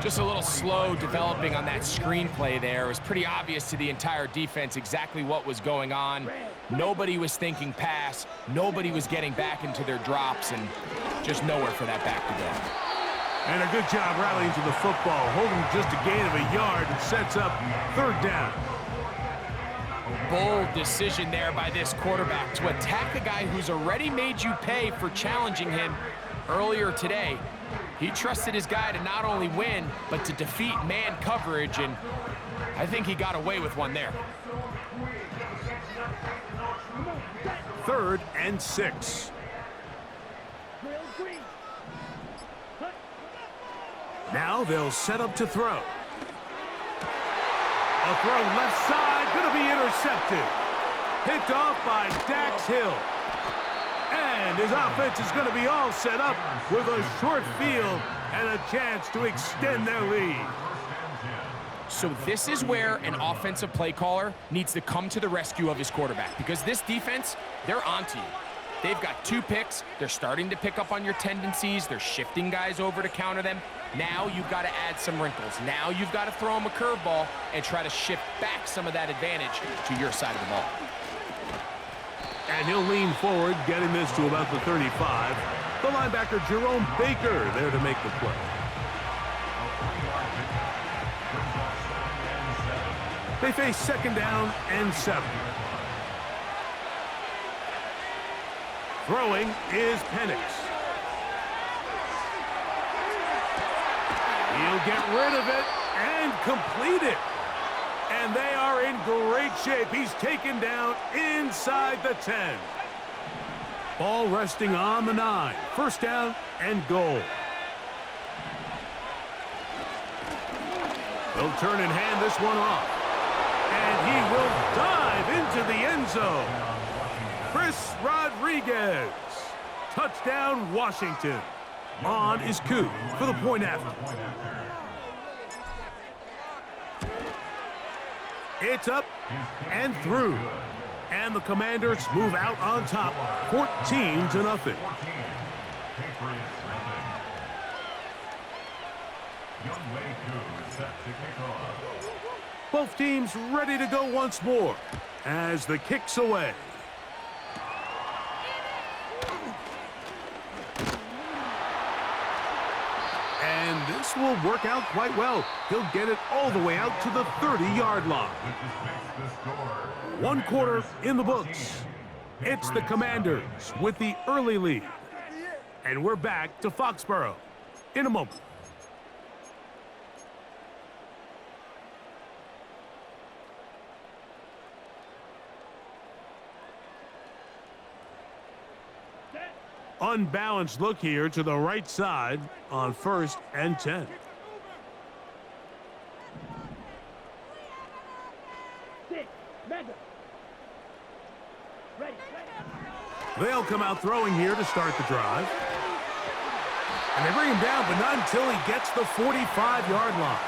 Just a little slow developing on that screenplay there. It was pretty obvious to the entire defense exactly what was going on. Nobody was thinking pass. Nobody was getting back into their drops, and just nowhere for that back to go. And a good job rallying to the football, holding just a gain of a yard and sets up third down. Bold decision there by this quarterback to attack a guy who's already made you pay for challenging him earlier today. He trusted his guy to not only win, but to defeat man coverage, and I think he got away with one there. 3rd and 6. Now they'll set up to throw. A throw left side, going to be intercepted. Picked off by Dax Hill. And his offense is going to be all set up with a short field and a chance to extend their lead. So this is where an offensive play caller needs to come to the rescue of his quarterback, because this defense, they're onto you. They've got 2 picks. They're starting to pick up on your tendencies. They're shifting guys over to counter them. Now you've got to add some wrinkles. Now you've got to throw them a curveball and try to shift back some of that advantage to your side of the ball. And he'll lean forward, getting this to about the 35. The linebacker, Jerome Baker, there to make the play. They face 2nd down and 7. Throwing is Penix. He'll get rid of it and complete it. And they are in great shape. He's taken down inside the 10. Ball resting on the 9. 1st down and goal. They'll turn and hand this one off. And he will dive into the end zone. Chris Rodriguez. Touchdown, Washington. On is Koo for the point after. It's up and through. And the Commanders move out on top, 14-0. Both teams ready to go once more as the kick's away. And this will work out quite well. He'll get it all the way out to the 30-yard line. 1 quarter in the books. It's the Commanders with the early lead. And we're back to Foxborough in a moment. Unbalanced look here to the right side on 1st and 10. They'll come out throwing here to start the drive. And they bring him down, but not until he gets the 45-yard line.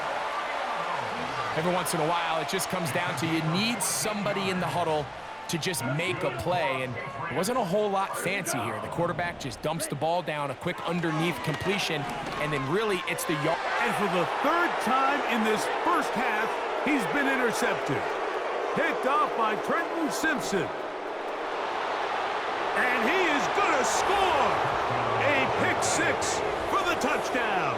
Every once in a while, it just comes down to you need somebody in the huddle to just make a play, and it wasn't a whole lot fancy here. The quarterback just dumps the ball down, a quick underneath completion, and then really it's the yard. And for the 3rd time in this first half, he's been intercepted. Picked off by Trenton Simpson. And he is going to score! A pick 6 for the touchdown.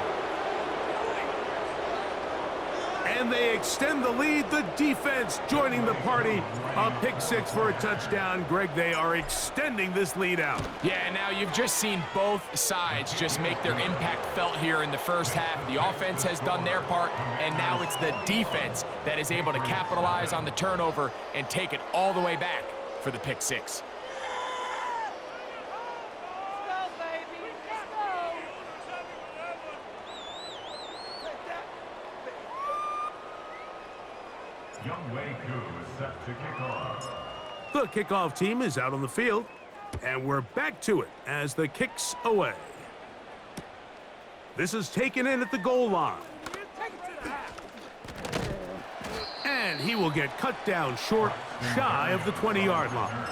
And they extend the lead. The defense joining the party. A pick 6 for a touchdown. Greg, they are extending this lead out. Yeah, now you've just seen both sides just make their impact felt here in the first half. The offense has done their part, and now it's the defense that is able to capitalize on the turnover and take it all the way back for the pick 6. The kickoff team is out on the field, and we're back to it as the kick's away. This is taken in at the goal line. And he will get cut down short, shy of the 20-yard line.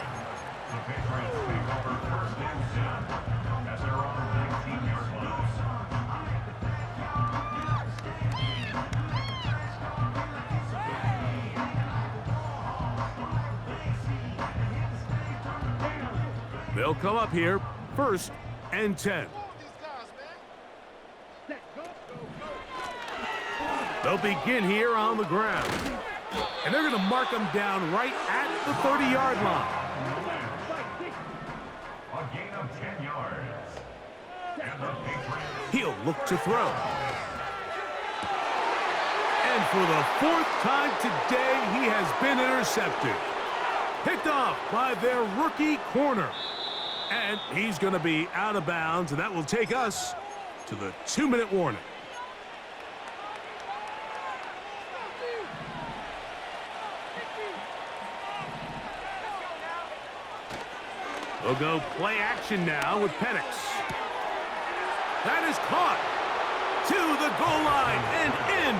They'll come up here, 1st and 10. They'll begin here on the ground. And they're going to mark them down right at the 30-yard line. A gain of 10 yards. And the Patriots. He'll look to throw. And for the 4th time today, he has been intercepted. Picked off by their rookie corner. And he's going to be out of bounds, and that will take us to the 2-minute warning. We'll go play action now with Penix. That is caught to the goal line and in.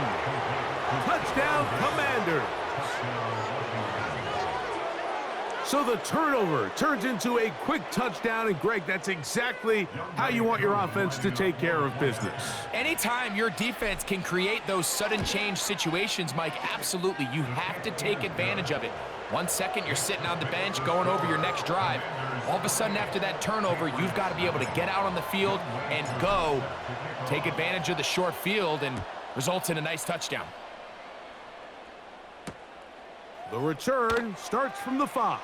Touchdown, Commanders. So the turnover turns into a quick touchdown, and Greg, that's exactly how you want your offense to take care of business. Anytime your defense can create those sudden change situations, Mike, absolutely, you have to take advantage of it. 1 second, you're sitting on the bench, going over your next drive. All of a sudden, after that turnover, you've got to be able to get out on the field and go. Take advantage of the short field, and results in a nice touchdown. The return starts from the 5.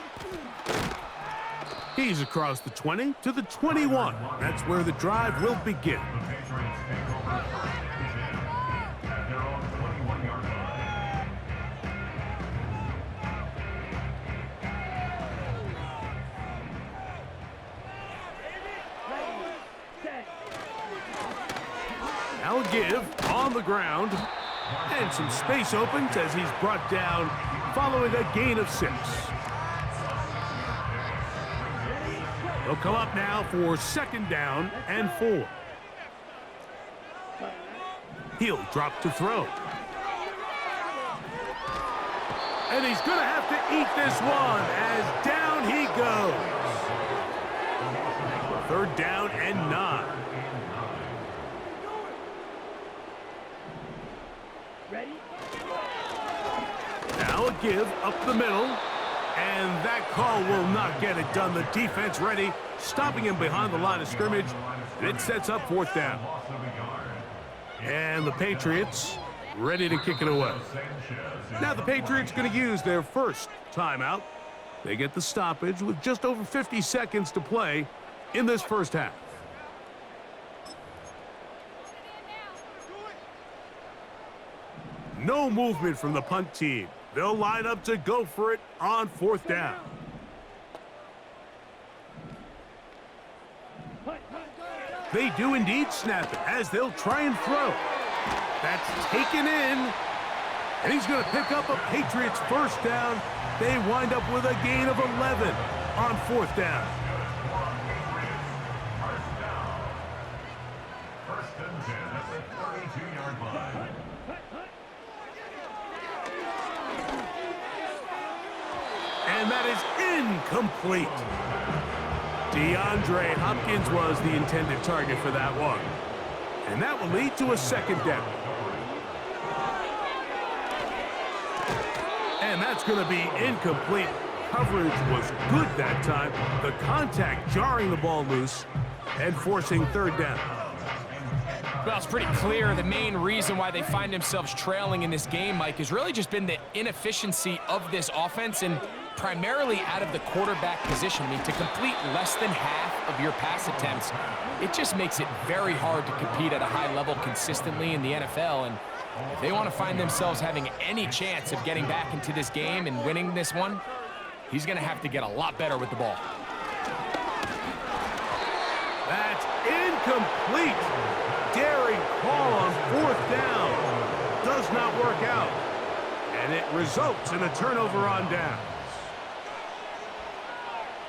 He's across the 20 to the 21. That's where the drive will begin. The Patriots take over at their own 21-yard line. Now a give on the ground. And some space opens as he's brought down following a gain of 6. He'll come up now for 2nd down and 4. He'll drop to throw. And he's going to have to eat this one as down he goes. 3rd down and 9. Now a give up the middle, and that call will not get it done. The defense ready, stopping him behind the line of scrimmage, and it sets up 4th down. And the Patriots ready to kick it away. Now the Patriots going to use their first timeout. They get the stoppage with just over 50 seconds to play in this first half. No movement from the punt team. They'll line up to go for it on 4th down. They do indeed snap it as they'll try and throw. That's taken in. And he's going to pick up a Patriots 1st down. They wind up with a gain of 11 on 4th down. First and 10 at the 32-yard line. And that is incomplete. DeAndre Hopkins was the intended target for that one. And that will lead to a 2nd down. And that's going to be incomplete. Coverage was good that time. The contact jarring the ball loose and forcing 3rd down. Well, it's pretty clear the main reason why they find themselves trailing in this game, Mike, has really just been the inefficiency of this offense and primarily out of the quarterback position. I mean, to complete less than half of your pass attempts, it just makes it very hard to compete at a high level consistently in the NFL. And if they want to find themselves having any chance of getting back into this game and winning this one, he's going to have to get a lot better with the ball. That's incomplete. Daring call on 4th down. Does not work out. And it results in a turnover on downs.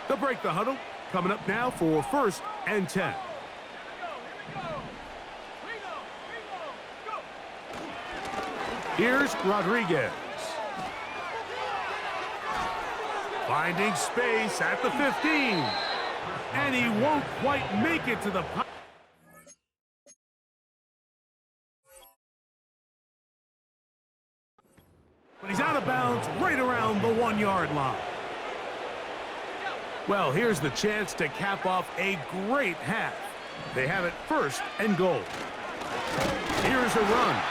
They'll break the huddle. Coming up now for 1st and 10. Here's Rodriguez. Finding space at the 15. And he won't quite make it to the pocket. But he's out of bounds right around the 1-yard line. Well, here's the chance to cap off a great half. They have it 1st and goal. Here's a run.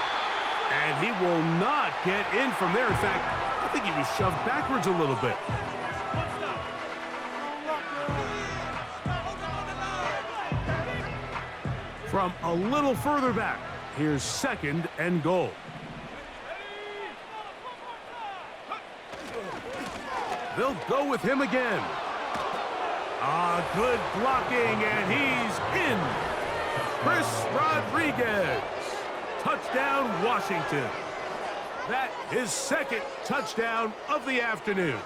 And he will not get in from there. In fact, I think he was shoved backwards a little bit. From a little further back, here's 2nd and goal. They'll go with him again. Good blocking, and he's in. Chris Rodriguez. Touchdown, Washington. That is 2nd touchdown of the afternoon.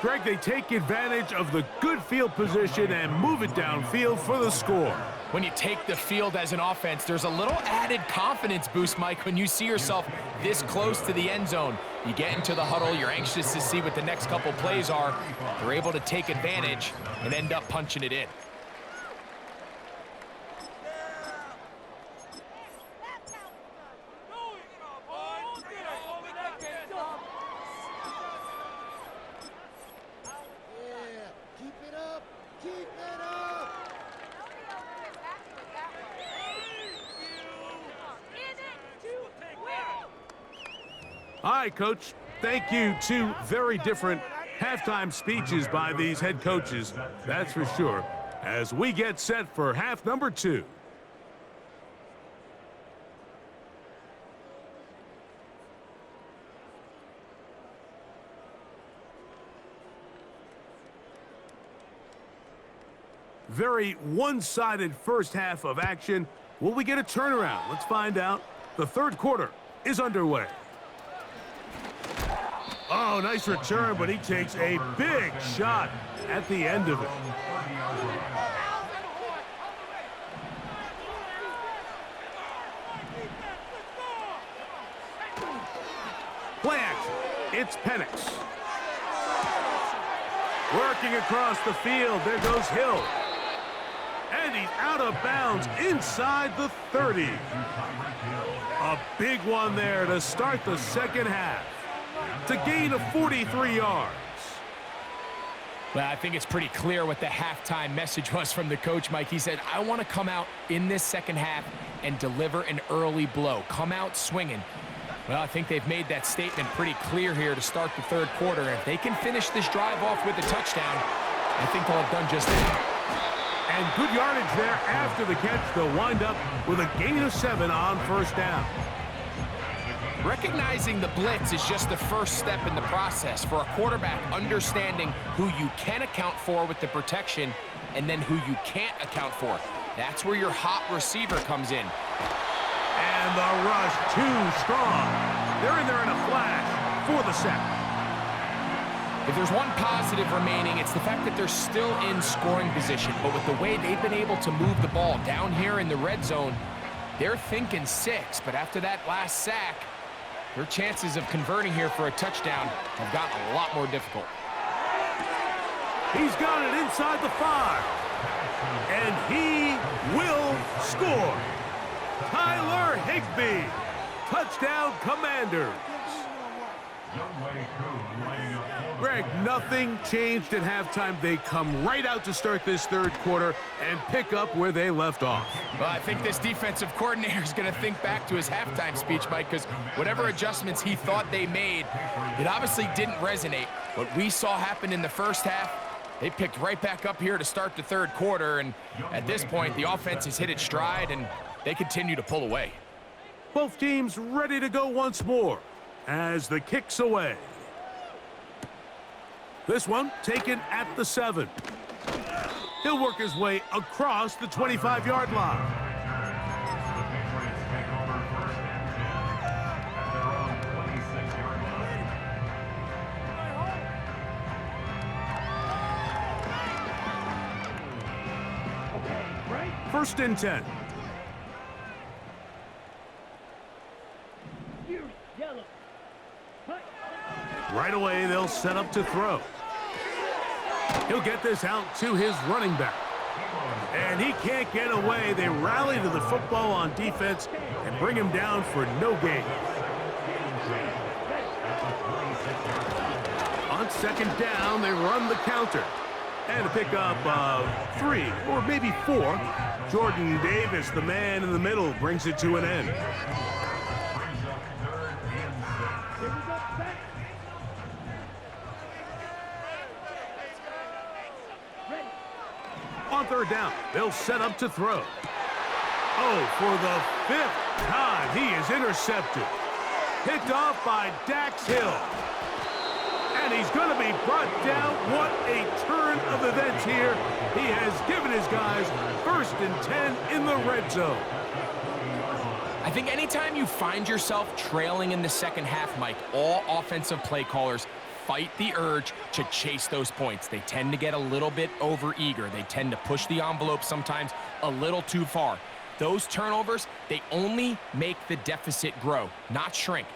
Greg, they take advantage of the good field position and move it downfield for the score. When you take the field as an offense, there's a little added confidence boost, Mike, when you see yourself this close to the end zone. You get into the huddle, you're anxious to see what the next couple plays are. They're able to take advantage and end up punching it in. All right, Coach. Thank you. 2 very different halftime speeches by these head coaches, that's for sure, as we get set for half number 2. Very one-sided first half of action. Will we get a turnaround? Let's find out. The 3rd quarter is underway. Oh, nice return, but he takes a big shot at the end of it. Plant. It's Penix. Working across the field. There goes Hill. And he's out of bounds inside the 30. A big one there to start the second half. To gain of 43 yards. Well, I think it's pretty clear what the halftime message was from the coach, Mike. He said, I want to come out in this second half and deliver an early blow. Come out swinging. Well, I think they've made that statement pretty clear here to start the 3rd quarter. If they can finish this drive off with a touchdown, I think they'll have done just that. And good yardage there after the catch. They'll wind up with a gain of 7 on 1st down. Recognizing the blitz is just the first step in the process for a quarterback, understanding who you can account for with the protection and then who you can't account for. That's where your hot receiver comes in. And the rush too strong. They're in there in a flash for the sack. If there's one positive remaining, it's the fact that they're still in scoring position. But with the way they've been able to move the ball down here in the red zone, they're thinking 6. But after that last sack, their chances of converting here for a touchdown have gotten a lot more difficult. He's got it inside the 5. And he will score. Tyler Higbee. Touchdown, Commanders. Greg, nothing changed at halftime. They come right out to start this 3rd quarter and pick up where they left off. Well, I think this defensive coordinator is going to think back to his halftime speech, Mike, because whatever adjustments he thought they made, it obviously didn't resonate. What we saw happen in the first half, they picked right back up here to start the 3rd quarter, and at this point, the offense has hit its stride, and they continue to pull away. Both teams ready to go once more as the kick's away. This one taken at the 7. He'll work his way across the 25-yard line. First and 10. Right away, they'll set up to throw. He'll get this out to his running back. And he can't get away. They rally to the football on defense and bring him down for no gain. On second down, they run the counter. And a pickup of 3 or maybe 4. Jordan Davis, the man in the middle, brings it to an end. On third down, they'll set up to throw. Oh, for the 5th time, he is intercepted. Picked off by Dax Hill. And he's going to be brought down. What a turn of events here. He has given his guys 1st and 10 in the red zone. I think anytime you find yourself trailing in the second half, Mike, all offensive play callers fight the urge to chase those points. They tend to get a little bit overeager. They tend to push the envelope sometimes a little too far. Those turnovers, they only make the deficit grow, not shrink.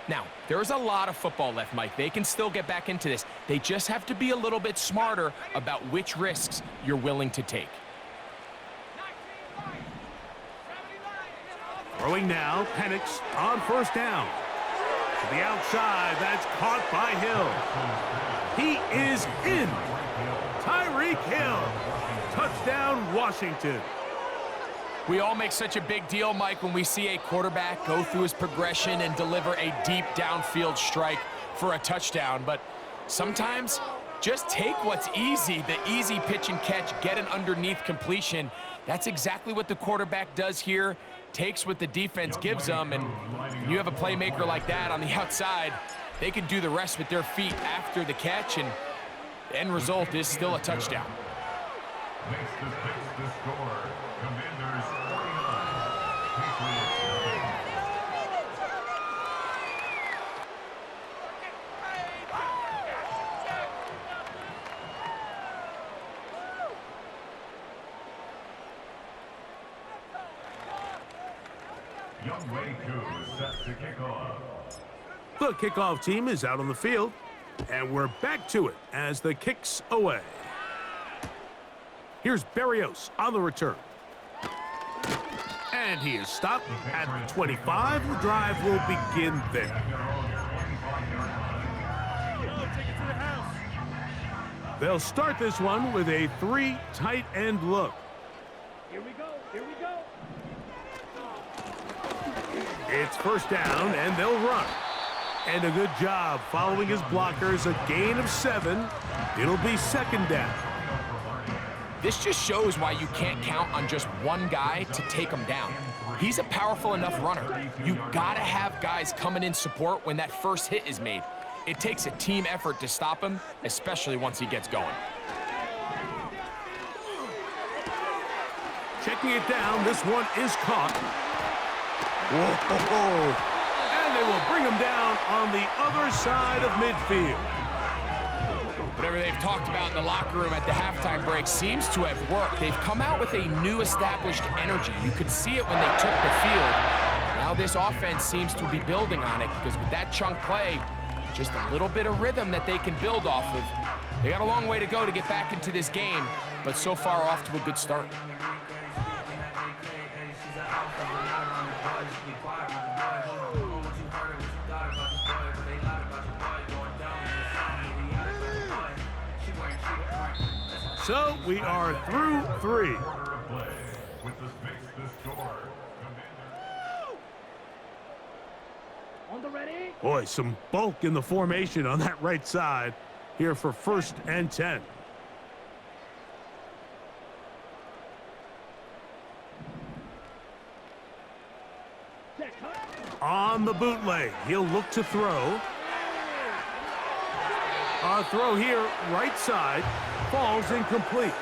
Now, there's a lot of football left, Mike. They can still get back into this. They just have to be a little bit smarter about which risks you're willing to take. Throwing now, Penix on first down. To the outside, that's caught by Hill. He is in. Tyreek Hill. Touchdown, Washington. We all make such a big deal, Mike, when we see a quarterback go through his progression and deliver a deep downfield strike for a touchdown. But sometimes, just take what's easy, the easy pitch and catch, get an underneath completion. That's exactly what the quarterback does here, takes what the defense gives them, and you have a playmaker like that on the outside, they can do the rest with their feet after the catch, and the end result is still a touchdown. Makes the score. Commanders 49. Patriots 9. Young Wei Koo is set to kick off. The kickoff team is out on the field, and we're back to it as the kick's away. Here's Berrios on the return. And he is stopped at the 25. The drive will begin there. They'll start this one with a 3 tight end look. Here we go. Here we go. It's first down, and they'll run. And a good job following his blockers, a gain of 7. It'll be second down. This just shows why you can't count on just one guy to take him down. He's a powerful enough runner. You gotta have guys coming in support when that first hit is made. It takes a team effort to stop him, especially once he gets going. Checking it down, this one is caught. Whoa! And they will bring him down on the other side of midfield. Whatever they've talked about in the locker room at the halftime break seems to have worked. They've come out with a new established energy. You could see it when they took the field. Now this offense seems to be building on it because with that chunk play, just a little bit of rhythm that they can build off of. They got a long way to go to get back into this game, but so far off to a good start. So we are through 3. With the space to score. On the ready. Boy, some bulk in the formation on that right side here for 1st and 10. On the bootleg, he'll look to throw. A throw here, right side, falls incomplete.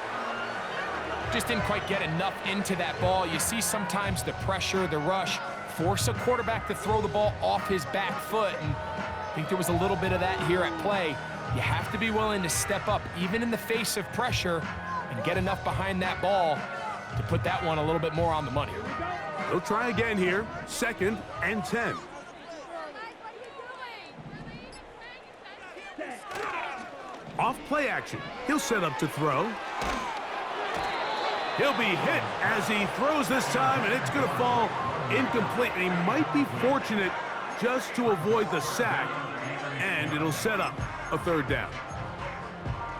Just didn't quite get enough into that ball. You see sometimes the pressure, the rush, force a quarterback to throw the ball off his back foot, and I think there was a little bit of that here at play. You have to be willing to step up, even in the face of pressure, and get enough behind that ball to put that one a little bit more on the money. They'll try again here, 2nd and 10. Off play action, he'll set up to throw. He'll be hit as he throws this time, and it's going to fall incomplete. And he might be fortunate just to avoid the sack, and it'll set up a third down.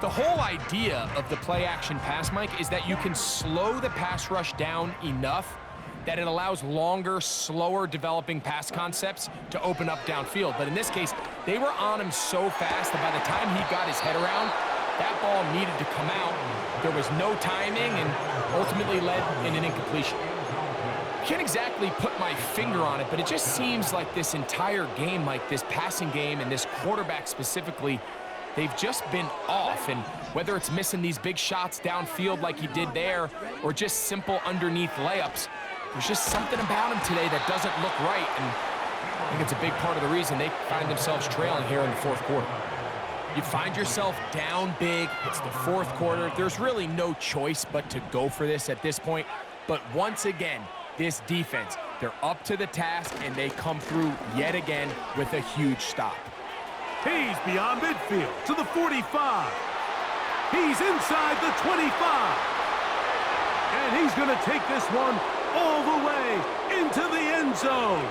The whole idea of the play-action pass, Mike, is that you can slow the pass rush down enough that it allows longer, slower developing pass concepts to open up downfield. But in this case, they were on him so fast that by the time he got his head around, that ball needed to come out. There was no timing and ultimately led in an incompletion. Can't exactly put my finger on it, but it just seems like this entire game, like this passing game and this quarterback specifically, they've just been off. And whether it's missing these big shots downfield like he did there or just simple underneath layups, there's just something about him today that doesn't look right. And I think it's a big part of the reason they find themselves trailing here in the fourth quarter. You find yourself down big. It's the fourth quarter. There's really no choice but to go for this at this point. But once again, this defense, they're up to the task, and they come through yet again with a huge stop. He's beyond midfield to the 45. He's inside the 25. And he's going to take this one all the way into the end zone.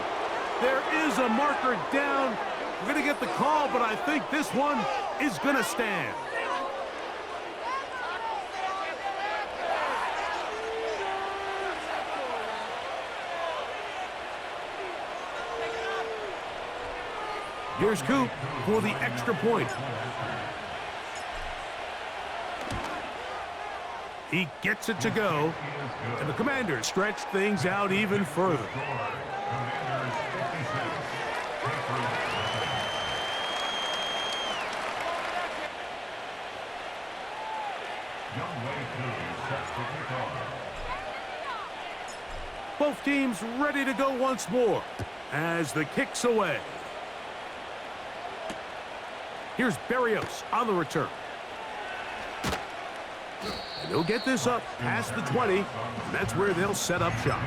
There is a marker down. We're going to get the call, but I think this one is going to stand. Here's Coop for the extra point. He gets it to go, and the Commanders stretch things out even further. Both teams ready to go once more as the kick's away. Here's Berrios on the return. And he'll get this up past the 20, and that's where they'll set up shop.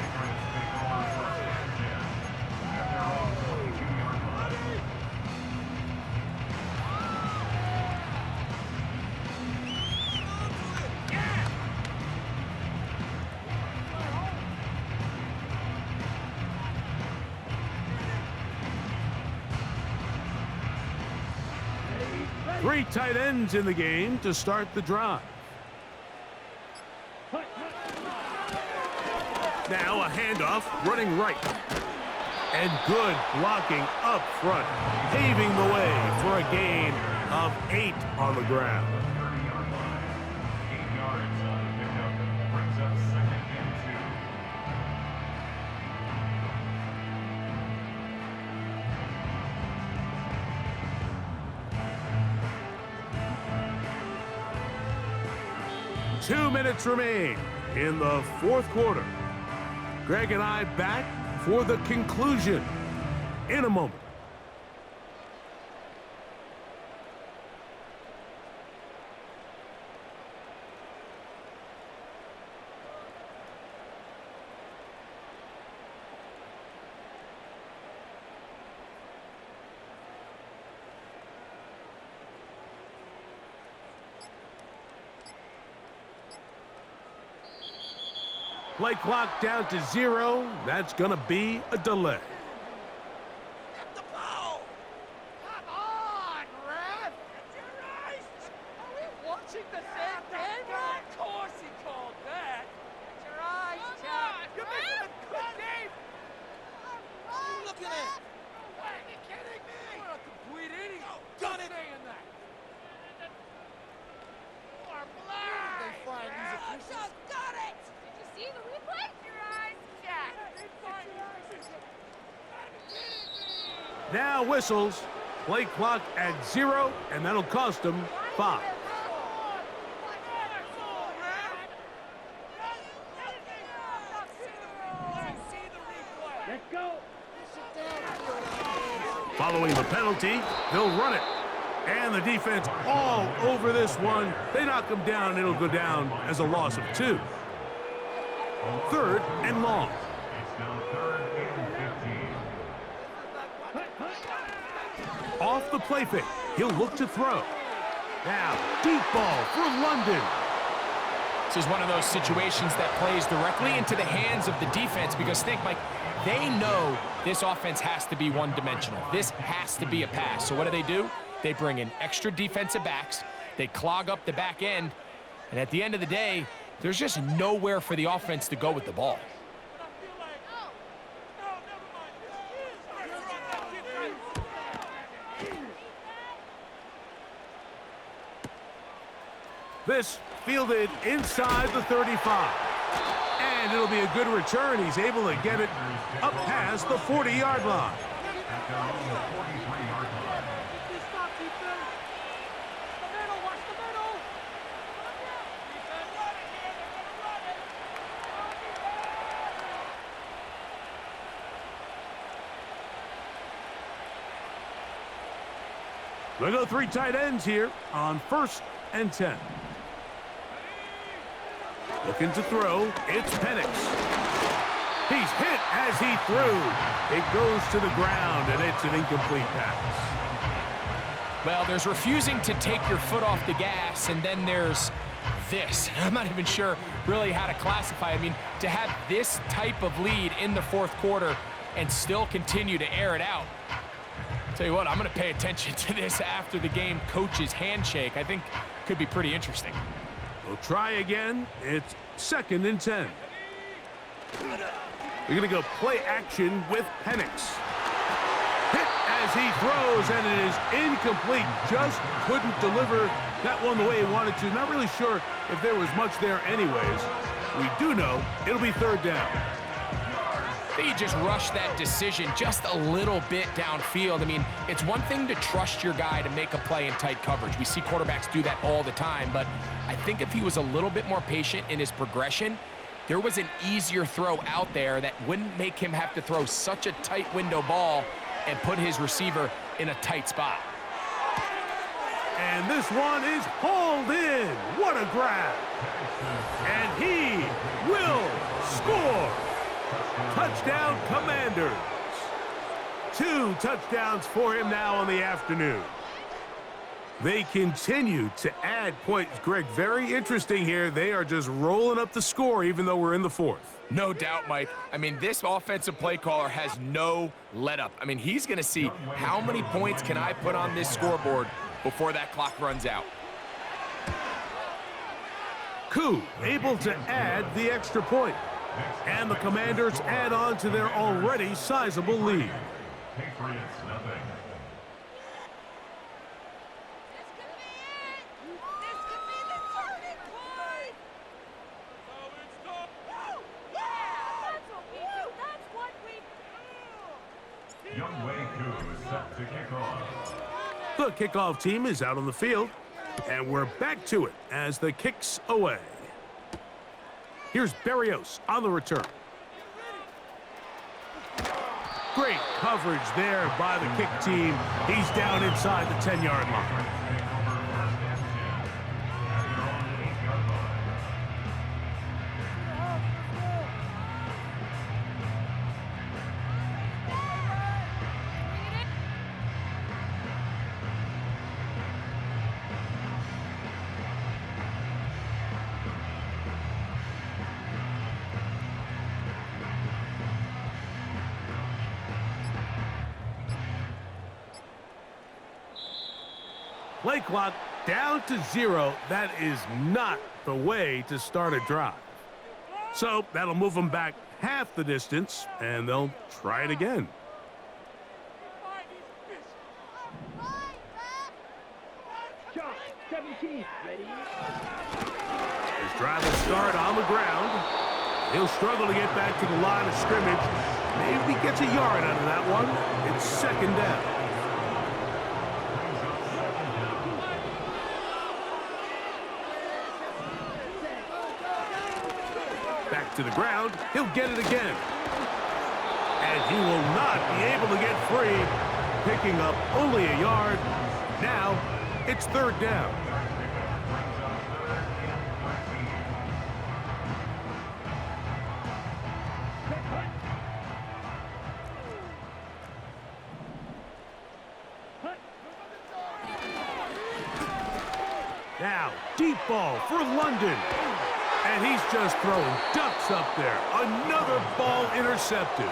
Three tight ends in the game to start the drive. Now a handoff running right. And good blocking up front, paving the way for a gain of 8 on the ground. 8 yards on the pickup brings up 2nd and 2. 2 minutes remain in the fourth quarter. Greg and I back for the conclusion in a moment. Play clock down to 0. That's going to be a delay. Get the ball! Come on, ref! Get your eyes! Are we watching the same game? Of course he called that! Get your eyes, Chad! You're making a good game! What are you looking at? Are you kidding me? You're a complete idiot! Done it! Saying that! You are blind! They find these officials? Got it! See the replay? Your eyes, Jack. Now whistles. Play clock at 0, and that'll cost them 5. Let's go. Following the penalty, they'll run it. And the defense all over this one. They knock him down. It'll go down as a loss of 2. 3rd and long. It's now 3rd and 15. Off the play fake. He'll look to throw. Now, deep ball for London. This is one of those situations that plays directly into the hands of the defense because think, Mike, they know this offense has to be one-dimensional. This has to be a pass. So what do? They bring in extra defensive backs. They clog up the back end. And at the end of the day, there's just nowhere for the offense to go with the ball. This fielded inside the 35. And it'll be a good return. He's able to get it up past the 40-yard line. At their own 43-yard line. Stop, defense. The middle, watch the middle. Defense, run it here. They're They gonna run it. go 3 tight ends here on 1st and 10. Looking to throw, it's Penix. He's hit as he threw. It goes to the ground, and it's an incomplete pass. Well, there's refusing to take your foot off the gas, and then there's this. I'm not even sure really how to classify. I mean, to have this type of lead in the 4th quarter and still continue to air it out. Tell you what, I'm going to pay attention to this after the game coach's handshake. I think could be pretty interesting. We'll try again. It's 2nd and 10. We're going to go play action with Penix. Hit as he throws, and it is incomplete. Just couldn't deliver that one the way he wanted to. Not really sure if there was much there anyways. We do know it'll be 3rd down. I think you just rushed that decision just a little bit downfield. I mean, it's one thing to trust your guy to make a play in tight coverage. We see quarterbacks do that all the time, but I think if he was a little bit more patient in his progression, there was an easier throw out there that wouldn't make him have to throw such a tight window ball and put his receiver in a tight spot. And this one is hauled in. What a grab. And he will score. Touchdown, Commanders. 2 touchdowns for him now on the afternoon. They continue to add points. Greg, very interesting here. They are just rolling up the score even though we're in the 4th. No doubt, Mike. I mean, this offensive play caller has no let up. I mean, he's going to see how many points can I put on this scoreboard before that clock runs out. Koo able to add the extra point. And the Commanders add on to their already sizable lead. Patriots, nothing. This could be the turning point. That's what we do. That's what we do. Young Wei Koo is set to kick off. The kickoff team is out on the field, and we're back to it as the kick's away. Here's Berrios on the return. Great coverage there by the kick team. He's down inside the 10-yard line. Play clock down to 0. That is not the way to start a drive. So that'll move them back half the distance, and they'll try it again. Shot, 17, ready? His drive will start on the ground. He'll struggle to get back to the line of scrimmage. Maybe gets a yard out of that one. It's 2nd down. Back to the ground. He'll get it again. And he will not be able to get free, picking up only a yard. Now it's 3rd down. Now, deep ball for London. And he's just throwing ducks up there. Another ball intercepted.